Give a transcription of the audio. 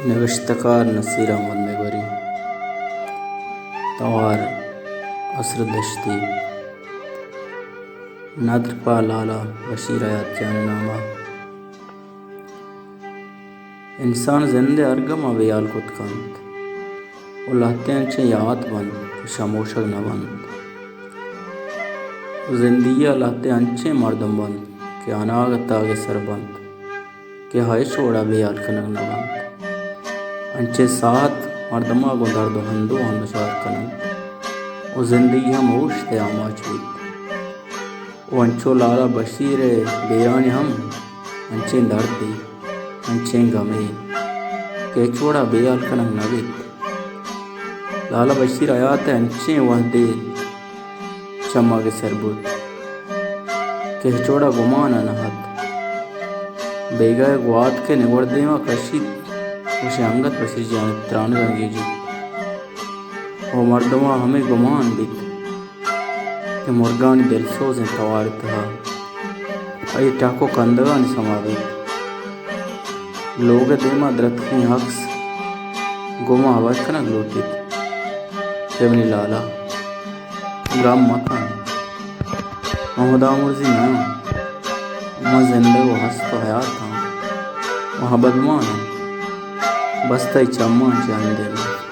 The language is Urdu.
نوشتکار نصیر احمد میگوری، توار عصر دشتی، نادر پا لالا بشیر حیات جان نامہ۔ انسان زندے ارگما بیال کت کنت، و لہتے انچے یات بند کہ شموشگ نہ بند۔ زندگیہ لہتے انچے مردم بند کہ اناگت آگے سر بند، کہ ہائے شوڑا بیال کنگ نہ بند۔ انچے ساتھ مردمہ گو درد و ہندو ہندشار کنند، و زندگی ہم اوشتے آماچ بیت۔ و انچو لالا بشیر بیانی ہم انچیں درد دی، انچیں غمے کہ چوڑا بیال کنگ نہ بیت۔ لالا بشیر حیات انچیں وحدے چمہ کے سر بود کہ چوڑا گمانہ نہ حد۔ بیگہ گوات کے نگوڑ دیما کشید وشے انگت بشیر جانب ترانگا گیجی۔ و مردمہ ہمیں گمان بیت کہ مرگانی دل سوزیں توار تہا، ای ٹاکو کندگانی سما بیت۔ لوگ دیما درتخیں حقس گما ہوا کنگ لوٹیت کہ منی لالا غم مکن، میں خدا مرضی میں ہوں، میں زندہ و ہست و حیات ہوں، وہاں بدمان ہوں، بس تئی چمان چاندے میں۔